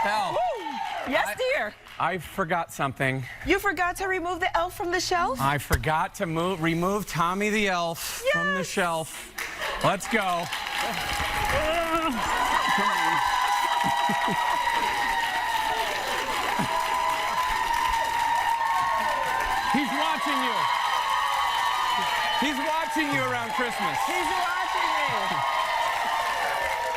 Belle. Yes, dear. I forgot something. You forgot to remove the elf from the shelf? I forgot to remove Tommy the elf from the shelf. Let's go. Come on. He's watching you. He's watching you around Christmas. He's watching me.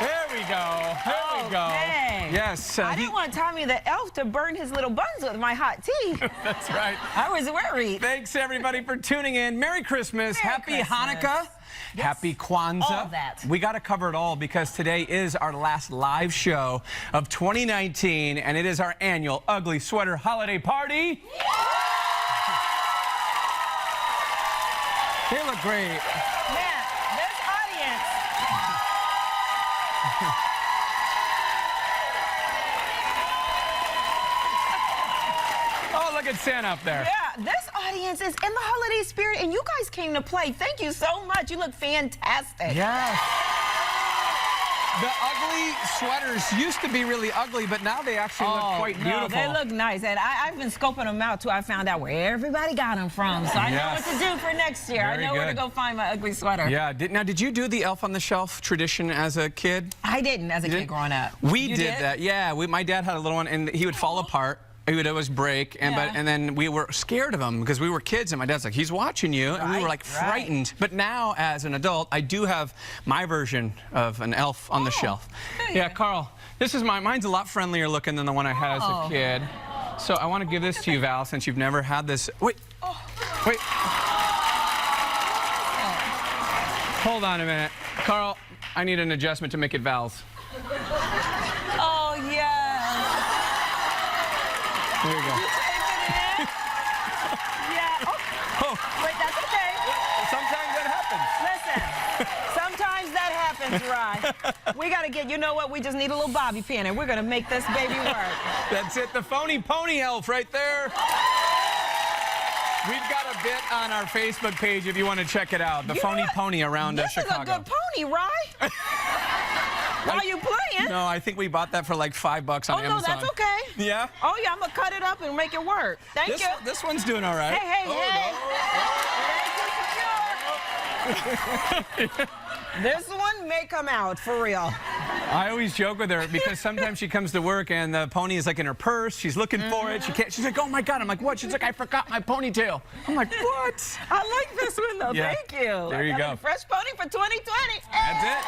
There we go. There we go. Dang. Yes. I didn't want Tommy the elf to burn his little buns with my hot tea. That's right. I was worried. Thanks, everybody, for tuning in. Merry Christmas. Merry Happy Christmas. Hanukkah. Yes. Happy Kwanzaa. All of that. We got to cover it all because today is our last live show of 2019, and it is our annual Ugly Sweater Holiday Party. They look great. Man, this audience. Oh, look at Santa up there. Yeah, this audience is in the holiday spirit, and you guys came to play. Thank you so much. You look fantastic. Yes. The ugly sweaters used to be really ugly, but now they actually look quite beautiful. No, they look nice, and I've been scoping them out too. I found out where everybody got them from, so I know what to do for next year. Very I know where to good. go find my ugly sweater. Yeah. Now, did you do the Elf on the Shelf tradition as a kid? I didn't as a kid growing up. We You did that. Yeah. My dad had a little one, and he would fall apart. He would always break, and and then we were scared of him because we were kids, and my dad's like, he's watching you, and we were like frightened. But now, as an adult, I do have my version of an elf on the shelf. Yeah, Carl, this is mine's a lot friendlier looking than the one I had as a kid. So I want to give this to you, Val, since you've never had this. Wait, wait. Hold on a minute. Carl, I need an adjustment to make it Val's. Oh, yeah. There you go. Yeah. Oh. Wait, that's okay. Sometimes that happens. Listen, sometimes that happens, Rye. We got to get, you know what? We just need a little bobby pin, and we're going to make this baby work. That's it. The phony pony elf right there. We've got a bit on our Facebook page if you want to check it out. The phony pony around Chicago. This is a good pony, Rye. Why are you playing? No, I think we bought that for like $5 on Amazon. Oh, no, that's okay. Yeah? Oh, yeah, I'm going to cut it up and make it work. Thank you. This one's doing all right. Hey, hey. This one may come out, for real. I always joke with her because sometimes she comes to work and the pony is like in her purse. She's looking for it. She's like, oh my God. I'm like, what? She's like, I forgot my ponytail. I'm like, what? I like this one, though. Yeah. Thank you. There you go. A fresh pony for 2020. That's it.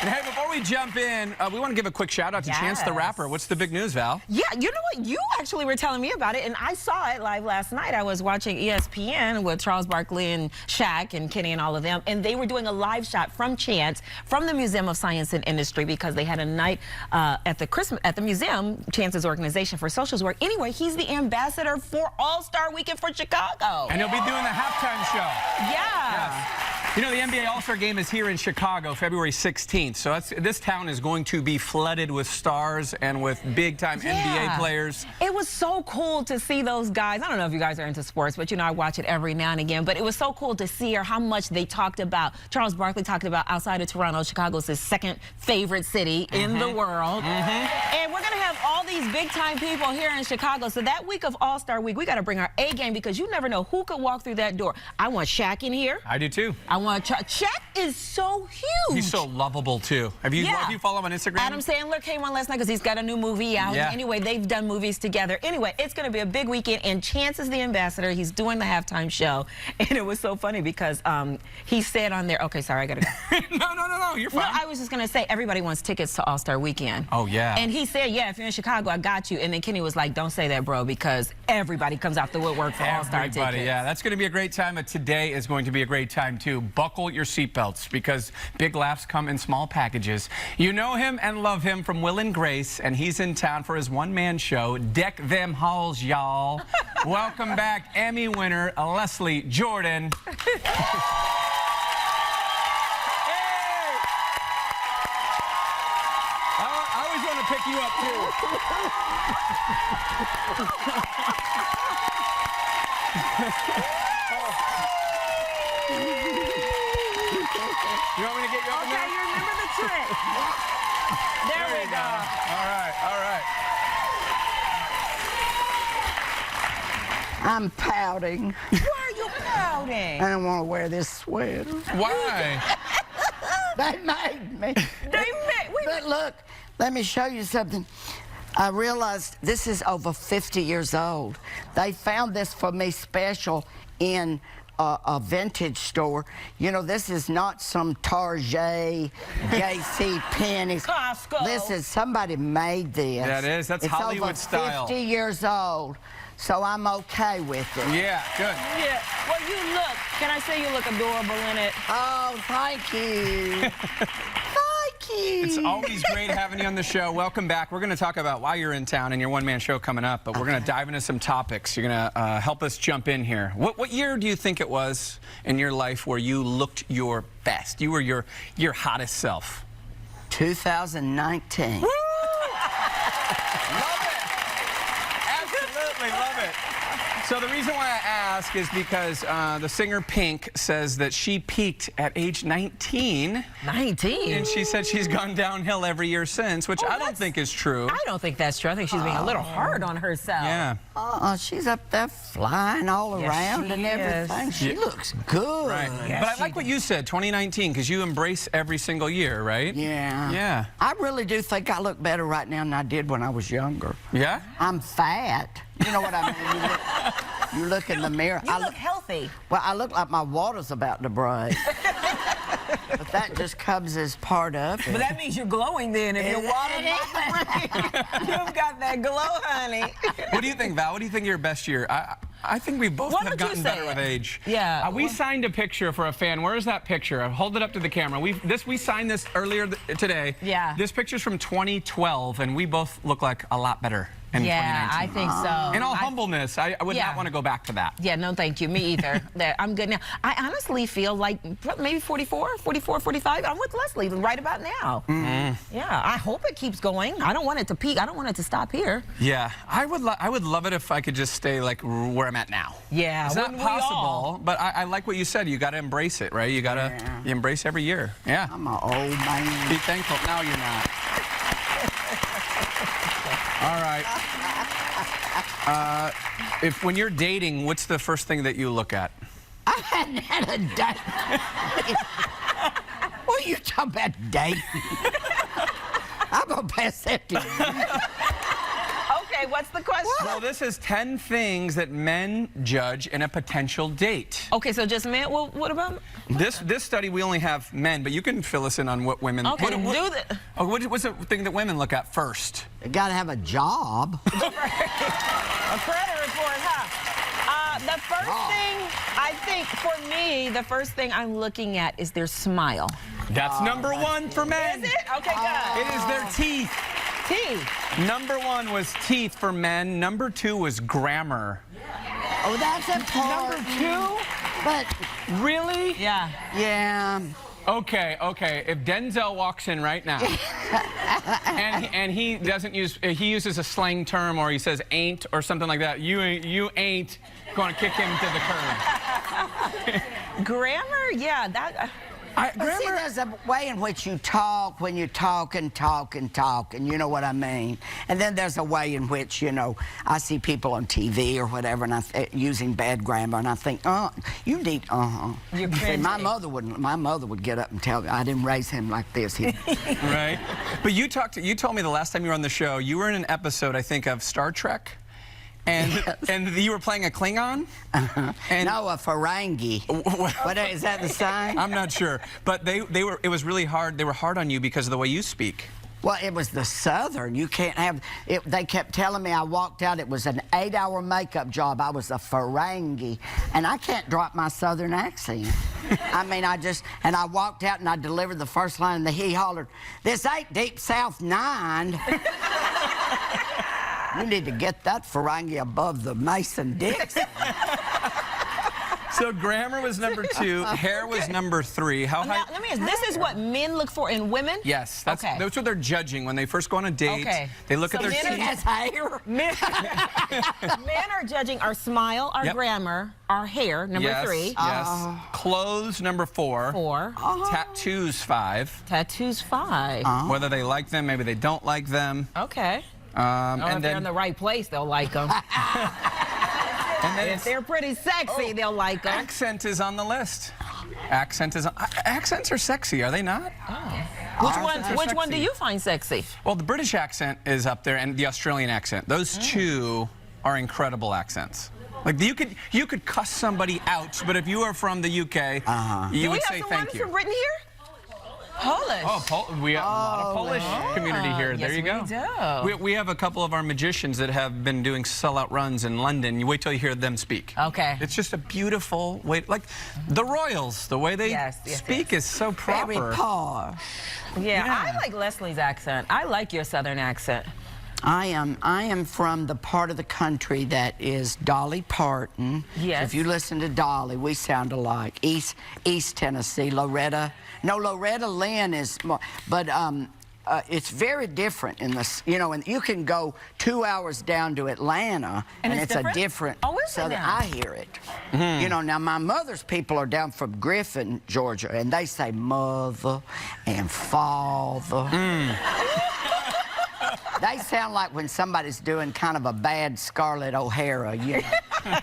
And hey, before we jump in, we want to give a quick shout out to Chance the Rapper. What's the big news, Val? Yeah, you know what? You actually were telling me about it, and I saw it live last night. I was watching ESPN with Charles Barkley and Shaq and Kenny and all of them, and they were doing a live shot from Chance from the Museum of Science and Industry because they had a night at the museum, Chance's organization for socials work. Anyway, he's the ambassador for All-Star Weekend for Chicago. And he'll be doing the halftime show. Yeah. Yes. You know, the NBA All-Star Game is here in Chicago, February 16th. So this town is going to be flooded with stars and with big-time NBA players. It was so cool to see those guys. I don't know if you guys are into sports, but, you know, I watch it every now and again. But it was so cool to see how much they talked about. Charles Barkley talked about outside of Toronto, Chicago's his second favorite city in the world. And we're going to have all these big-time people here in Chicago. So that week of All-Star Week, we got to bring our A game because you never know who could walk through that door. I want Shaq in here. I do, too. Shaq is so huge. He's so lovable, too. Have you follow him on Instagram? Adam Sandler came on last night because he's got a new movie out. Yeah. Anyway, they've done movies together. Anyway, it's going to be a big weekend, and Chance is the ambassador. He's doing the halftime show. And it was so funny because he said on there, okay, sorry, I got to go. No, you're fine. No, I was just going to say, everybody wants tickets to All-Star Weekend. Oh, yeah. And he said, yeah, if you're in Chicago, I got you. And then Kenny was like, don't say that, bro, because everybody comes out the woodwork for All-Star tickets. Yeah, that's going to be a great time, but today is going to be a great time, too. Buckle your seatbelts because big laughs come in small packages. You know him and love him from Will and Grace, and he's in town for his one-man show. Deck them halls, y'all. Welcome back, Emmy winner, Leslie Jordan. I always want to pick you up, too. You want me to get you up in there? Okay, you remember the trick. There we go. All right, all right. I'm pouting. Why are you pouting? I don't want to wear this sweater. Why? They made me. But look, let me show you something. I realized this is over 50 years old. They found this for me special in a vintage store. You know, this is not some Target, J.C. Penney's. Costco. This is, somebody made this. That is, that's Hollywood it's style. over 50 years old, so I'm okay with it. Yeah, good. Yeah. Well, you look. Can I say you look adorable in it? Oh, thank you. Thank you. It's always great having you on the show. Welcome back. We're going to talk about why you're in town and your one-man show coming up, but we're going to dive into some topics. You're going to help us jump in here. What year do you think it was in your life where you looked your best? You were your hottest self? 2019. Love it. Absolutely love it. So the reason why I ask is because the singer Pink says that she peaked at age 19. 19? And she said she's gone downhill every year since, which I don't think is true. I don't think that's true. I think she's being a little hard on herself. Yeah. She's up there flying all around and everything. She looks good. Right. Yes, but I like what you said, 2019, because you embrace every single year, right? Yeah. Yeah. I really do think I look better right now than I did when I was younger. Yeah? I'm fat. You know what I mean? You look in the mirror. You look healthy. Well, I look like my water's about to break. But that just comes as part of it. But that means you're glowing then. If you're watered, you've got that glow, honey. What do you think, Val? What do you think your best year? I think we both have gotten better with age. Yeah. We signed a picture for a fan. Where is that picture? I'll hold it up to the camera. We signed this earlier today. Yeah. This picture's from 2012, and we both look like a lot better in 2019. Yeah, I think so. In all humbleness, I would not want to go back to that. Yeah, no, thank you. Me either. I'm good now. I honestly feel like maybe 44, 45. I'm with Leslie right about now. Mm-hmm. Yeah, I hope it keeps going. I don't want it to peak. I don't want it to stop here. Yeah, I would love it if I could just stay like where I'm at now. Yeah, it's not possible, but I like what you said. You got to embrace it, right? You got to embrace every year. Yeah. I'm an old man. Be thankful. No, you're not. All right. When you're dating, what's the first thing that you look at? I hadn't had a date. What are you talking about dating? I'm going to pass that to you. Okay, what's the question? Well, this is 10 things that men judge in a potential date. Okay, so just men. Well, what about? This study, we only have men, but you can fill us in on what women... Okay, do that. Oh, what's the thing that women look at first? You got to have a job. A credit report, huh? The first thing, I think, for me, the first thing I'm looking at is their smile. That's number one for men. Is it? Okay, good. It is their teeth. Teeth. Number one was teeth for men. Number two was grammar. Oh, that's important. Number two? But, really? Yeah. yeah. Okay. If Denzel walks in right now and he doesn't use, he uses a slang term or he says ain't or something like that, you ain't going to kick him to the curb. Grammar? Yeah, that... But see, there's a way in which you talk when you talk and talk and talk, and you know what I mean. And then there's a way in which, you know, I see people on TV or whatever, and using bad grammar, and I think, you need, You're See, my mother would get up and tell me, I didn't raise him like this. Right. But you told me the last time you were on the show, you were in an episode, I think, of Star Trek. And you were playing a Klingon? And no, a Ferengi. What is that the sign? I'm not sure. But it was really hard. They were hard on you because of the way you speak. Well, it was the Southern. You can't have it. They kept telling me I walked out. It was an 8-hour makeup job. I was a Ferengi, and I can't drop my Southern accent. I mean, and I walked out and I delivered the first line, and he hollered, "This ain't Deep South 9." You need to get that Ferengi above the Mason-Dixon. So grammar was number 2, hair was number 3. How high? Now, let me ask, this is what men look for in women? Yes, that's what they're judging when they first go on a date. Okay. They look at their men teeth. Men are judging our smile, our grammar, our hair, number 3. Yes. Clothes, number 4. 4. Tattoos, 5. Tattoos, 5. Whether they like them, maybe they don't like them. Okay. And if then they're in the right place, they'll like them. and then If they're pretty sexy, they'll like them. accent is on the list. Accents are sexy, are they not? Which one do you find sexy? Well, the British accent is up there, and the Australian accent. Those two are incredible accents. Like you could cuss somebody out, but if you are from the UK, you would say thank you. Do we have someone from Britain here? Polish. Oh, we have a lot of Polish community here. There you go. We do. We have a couple of our magicians that have been doing sellout runs in London. You wait till you hear them speak. Okay. It's just a beautiful way, like the royals, the way they speak is so proper. Very posh. Yeah, I like Leslie's accent. I like your Southern accent. I am from the part of the country that is Dolly Parton. Yes. If you listen to Dolly, we sound alike. East Tennessee, Loretta. No, Loretta Lynn is more, but it's very different in this. You know, and you can go 2 hours down to Atlanta, and it's different? a different. Oh, is it Southern. now? I hear it. You know, now my mother's people are down from Griffin, Georgia, and they say mother and father. They sound like when somebody's doing kind of a bad Scarlett O'Hara, you know.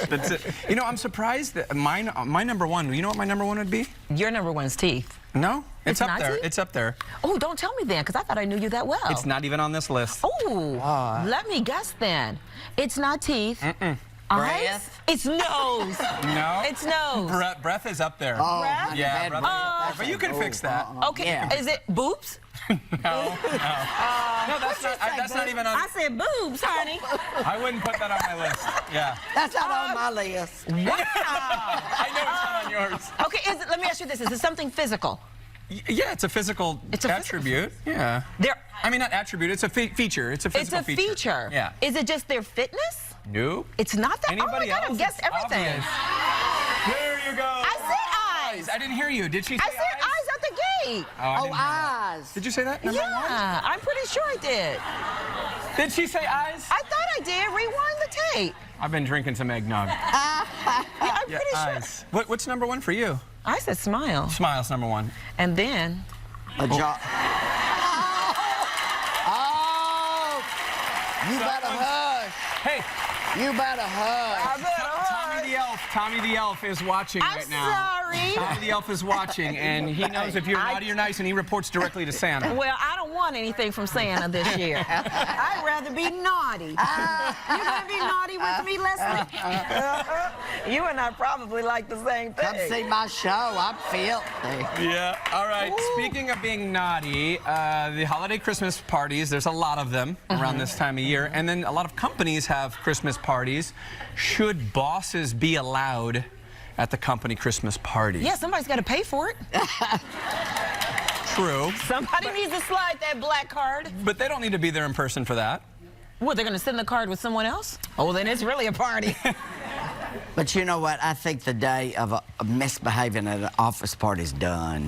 That's it. You know, I'm surprised that my number 1. You know what my number 1 would be? Your number 1's teeth. No, it's up not there. teeth? It's up there. Oh, don't tell me then, because I thought I knew you that well. It's not even on this list. Oh, let me guess then. It's not teeth. Eyes? It's nose. No. It's nose. Breath is up there. Oh, Breath? honey, Yeah, bad breath. But you can fix that. Okay, Yeah. is it boobs? No, that's not even on. I said boobs, honey. I wouldn't put that on my list. Yeah. That's not on my list. Wow. I know it's not on yours. Okay, let me ask you this. Is it something physical? Yeah, it's a physical attribute. Yeah. I mean, not attribute. It's a feature. It's a physical feature. It's a feature. Yeah. Is it just their fitness? Nope. It's not that? Anybody oh my God, else? I've guessed It's everything. obvious. There you go. I said eyes. I didn't hear you. Did she say I said eyes out the gate. Oh, I Oh, didn't hear that. eyes. Did you say that? Number 1? Yeah, I'm pretty sure I did. Did she say eyes? I thought I did. Rewind the tape. I've been drinking some eggnog. I'm pretty sure. Eyes. What's number 1 for you? I said smile. Smile's number 1. And then. A jaw. Oh! You better hush. Hey, You better hush. Tommy the Elf is watching right now. I'm sorry. Tommy the Elf is watching, and he knows if you're naughty or nice, and he reports directly to Santa. Well, I don't want anything from Santa this year. I'd rather be naughty. You gonna be naughty with me, Leslie? You and I probably like the same thing. Come see my show. I'm filthy. Yeah, all right. Speaking of being naughty, the holiday Christmas parties, there's a lot of them around this time of year, and then a lot of companies have Christmas parties. Should bosses be allowed at the company Christmas party? Yeah, somebody's got to pay for it. True. Somebody needs to slide that black card. But they don't need to be there in person for that. What, they're going to send the card with someone else? Oh, then it's really a party. But you know what? I think the day of misbehaving at an office party is done.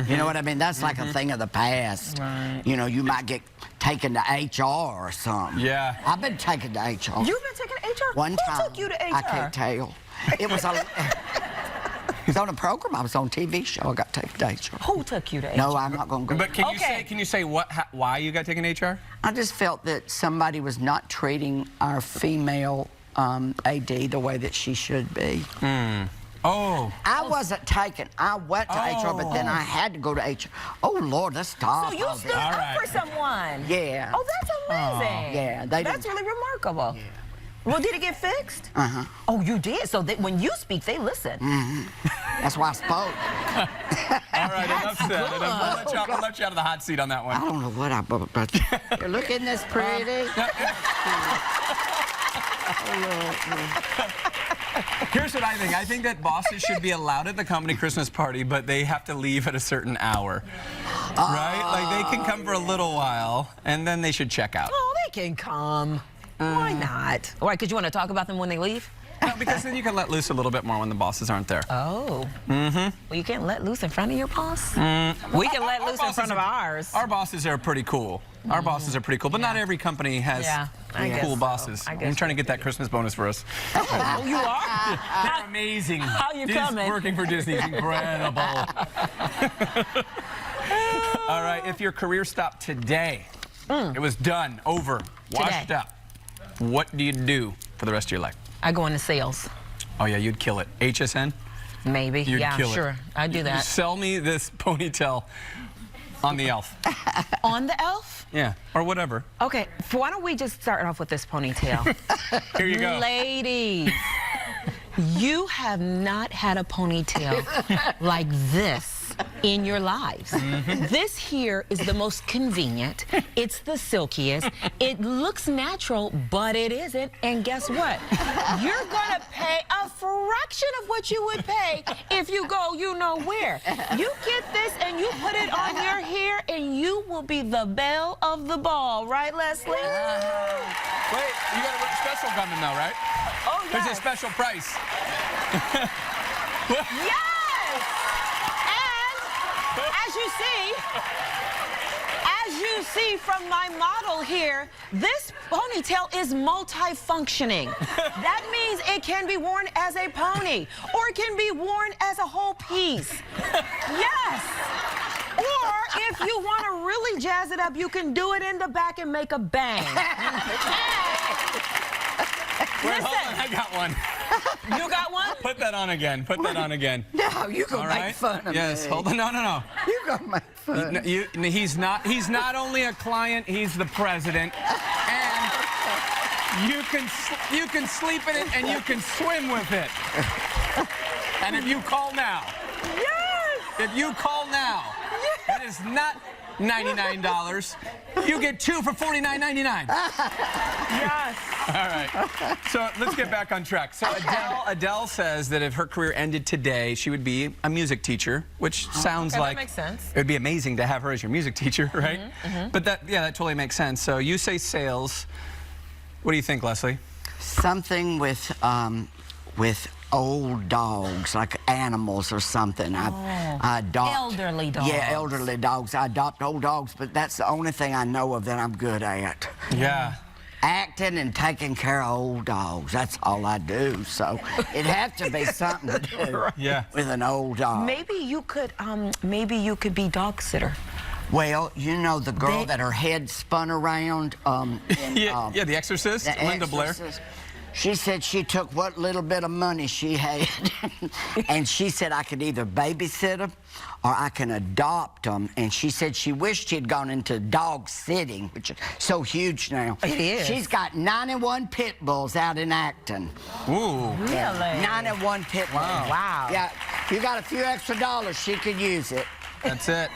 You know what I mean? That's like a thing of the past. Right. You know, you might get taken to HR or something. Yeah. I've been taken to HR. You've been taking HR? One Who time. took you to HR? I can't tell. It was it was on a program. I was on a TV show. I got taken to HR. Who took you to HR? No, I'm not going to go. But can Okay. you say why you got taken to HR? I just felt that somebody was not treating our female AD the way that she should be. Oh. I wasn't taken. I went to HR, but then I had to go to HR. Oh, Lord, let's stop. So you all stood this. up right. for someone? Yeah. Oh, that's amazing. Yeah, That's really remarkable. Yeah. Well, did it get fixed? Uh-huh. Oh, you did? So that when you speak, they listen. That's why I spoke. All right, enough said. good. We'll let you out of the hot seat on that I one. don't know what but you're looking this pretty. Here's what I think. I think that bosses should be allowed at the company Christmas party, but they have to leave at a certain hour. Right? Like, they can come for a little while, and then they should check out. Oh, they can come. Why not? Why, because you want to talk about them when they leave? No, because then you can let loose a little bit more when the bosses aren't there. Oh. Well, you can't let loose in front of your boss? We can let loose in front of ours. Our bosses are pretty cool. Our bosses are pretty cool, but not every company has cool bosses. I'm trying to get that Christmas bonus for us. Oh, you are? They're amazing. How you coming? Working for Disney is incredible. All right, if your career stopped today, it was done, over, washed up, what do you do for the rest of your life? I go into sales. Oh, yeah, you'd kill it. HSN? Maybe. You'd kill it. Sure. I'd do that. Sell me this ponytail on the elf. On the elf? Yeah, or whatever. Okay, why don't we just start off with this ponytail? Here you go. Ladies, you have not had a ponytail like this in your lives. This here is the most convenient. It's the silkiest. It looks natural, but it isn't. And guess what? You're gonna pay a fraction of what you would pay if you go you know where. You get this and you put it on your hair and you will be the belle of the ball. Right, Leslie? Wait, you got a special coming though, right? Oh, yes. There's a special price. Yes! And as you see from my model here, this ponytail is multifunctioning. That means it can be worn as a pony, or it can be worn as a whole piece. Yes! Or if you want to really jazz it up, you can do it in the back and make a bang. Wait, hold on, I got one. You got one? Put that on again. Put that on again. No, you gonna make fun of me. Yes, hold on. No. You gonna make fun of me. He's not only a client, he's the president. And you can sleep in it and you can swim with it. And if you call now. Yes! If you call now, it is not $99. You get two for $49.99. Yes. All right. So let's get back on track. So Adele says that if her career ended today, she would be a music teacher, which sounds like that makes sense. It would be amazing to have her as your music teacher, right? But that totally makes sense. So you say sales. What do you think, Leslie? Something with old dogs, like animals or something. I adopt elderly dogs. Yeah, elderly dogs. I adopt old dogs, but that's the only thing I know of that I'm good at. Yeah. Acting and taking care of old dogs. That's all I do. So it'd have to be something to do with an old dog. Maybe you could be dog sitter. Well, you know the girl that her head spun around The Exorcist, Linda Blair. She said she took what little bit of money she had, and she said I could either babysit them or I can adopt them. And she said she wished she'd gone into dog sitting, which is so huge now. It is. She's got 91 pit bulls out in Acton. Ooh. Really? 91 pit bulls. Wow. Yeah, if you got a few extra dollars, she could use it. That's it.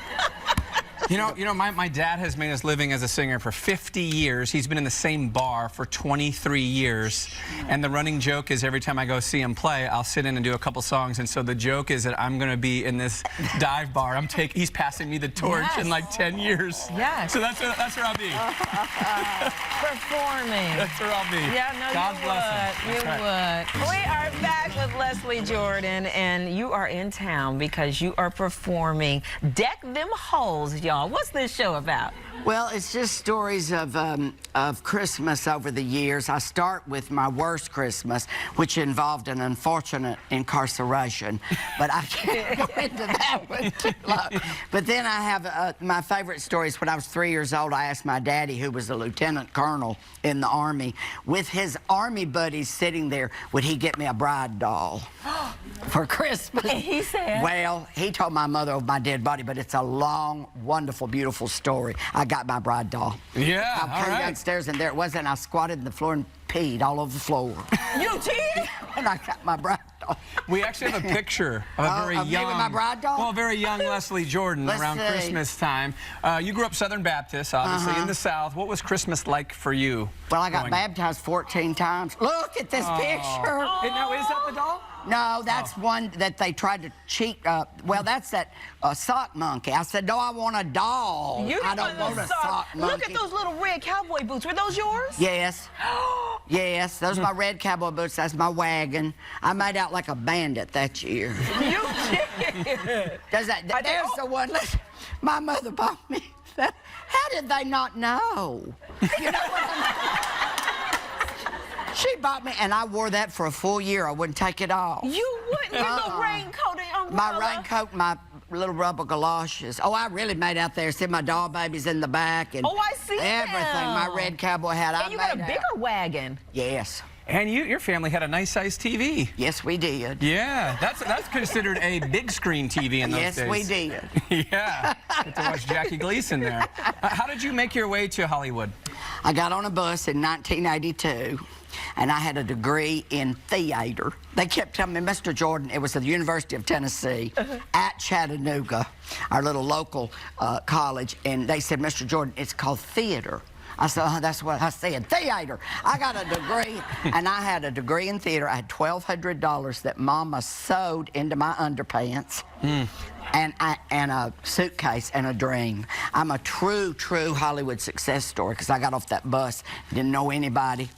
You know, my dad has made his living as a singer for 50 years. He's been in the same bar for 23 years. And the running joke is every time I go see him play, I'll sit in and do a couple songs. And so the joke is that I'm going to be in this dive bar. He's passing me the torch in like 10 years. Yes. So that's where I'll be. Performing. That's where I'll be. Yeah, no, God bless him. you would. We are back with Leslie Jordan, and you are in town because you are performing Deck Them Holes, y'all. What's this show about? Well, it's just stories of Christmas over the years. I start with my worst Christmas, which involved an unfortunate incarceration, but I can't go into that one too long. But then I have my favorite stories. When I was 3 years old, I asked my daddy, who was a lieutenant colonel in the Army, with his Army buddies sitting there, would he get me a bride doll for Christmas? And he said? Well, he told my mother of my dead body, but it's a long, wonderful, beautiful story. I got my bride doll. Yeah, I came downstairs and there it was, and I squatted on the floor and peed all over the floor. You did? And I got my bride doll. We actually have a picture of a very young, with my bride doll? well, very young Leslie Jordan around Christmas time. You grew up Southern Baptist, obviously, in the South. What was Christmas like for you? Well, I got baptized 14 times. Look at this picture. Now, is that the doll? No, that's one that they tried to cheat. Well, that's that sock monkey. I said, no, I want a doll. I don't want a sock monkey. Look at those little red cowboy boots. Were those yours? Yes. Yes, those are my red cowboy boots. That's my wagon. I made out like a bandit that year. You did. There's the one. Listen, my mother bought me that. How did they not know? You know what I mean? She bought me, and I wore that for a full year. I wouldn't take it off. You wouldn't? Your little raincoat and umbrella? My raincoat, my little rubber galoshes. Oh, I really made out there. See my doll babies in the back. And I see everything. them. My red cowboy hat. And you got a bigger wagon. Yes. And your family had a nice-sized TV. Yes, we did. Yeah, that's considered a big screen TV in those days. Yes, we did. Yeah, get to watch Jackie Gleason there. How did you make your way to Hollywood? I got on a bus in 1982, and I had a degree in theater. They kept telling me, Mr. Jordan, it was at the University of Tennessee at Chattanooga, our little local college, and they said, Mr. Jordan, it's called theater. I said, that's what I said, theater. I got a degree, and I had a degree in theater. I had $1,200 that Mama sewed into my underpants, and a suitcase and a dream. I'm a true Hollywood success story because I got off that bus, didn't know anybody.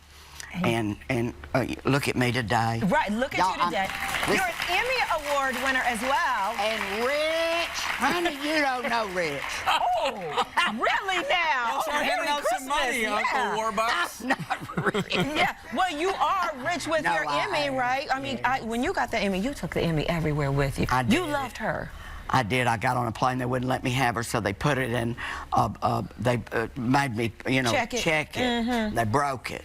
And look at me today. Right, look at you today. You're an Emmy Award winner as well. And Rich, honey, you don't know Rich. Oh, really now? Also handing out some money, Uncle Warbucks. I'm not rich. Yeah, well, you are rich with your Emmy, right? I mean, when you got the Emmy, you took the Emmy everywhere with you. I did. You loved her. I did. I got on a plane. They wouldn't let me have her, so they put it in. They made me, check it. They broke it.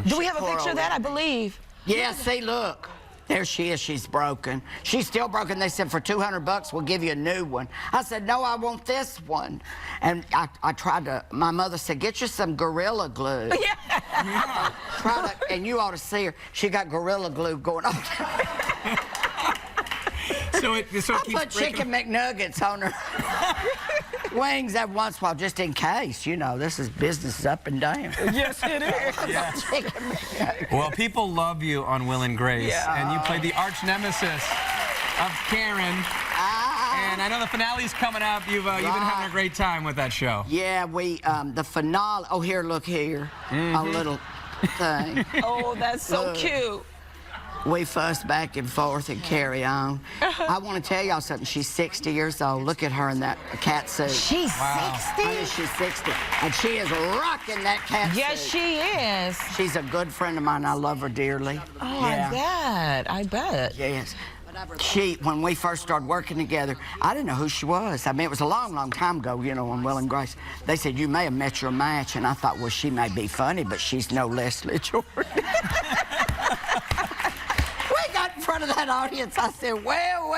Do we have a picture of that? I believe. Yeah. See, look. There she is. She's broken. She's still broken. They said for $200 we'll give you a new one. I said no, I want this one. And I tried to. My mother said get you some Gorilla Glue. Yeah. And you ought to see her. She got Gorilla Glue going on. So I put chicken McNuggets on her wings every once in a while, just in case. This is business up and down. Yes, it is. Yeah. Chicken McNuggets. Well, people love you on Will and Grace, and you played the arch nemesis of Karen. And I know the finale's coming up. You've been having a great time with that show. Yeah, the finale. Oh, here, look here. A little thing. Oh, that's so cute. We fuss back and forth and carry on. I want to tell y'all something. She's 60 years old. Look at her in that cat suit. She's 60? Honey, she's 60. And she is rocking that cat suit. Yes, she is. She's a good friend of mine. I love her dearly. Oh, yeah. I bet. Yes. When we first started working together, I didn't know who she was. I mean, it was a long time ago, on Will and Grace. They said, you may have met your match. And I thought, well, she may be funny, but she's no Leslie Jordan. In front of that audience, I said, well,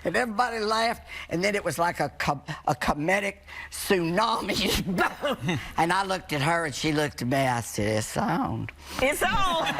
and everybody laughed, and then it was like a comedic tsunami. And I looked at her, and she looked at me. I said, it's on. It's on.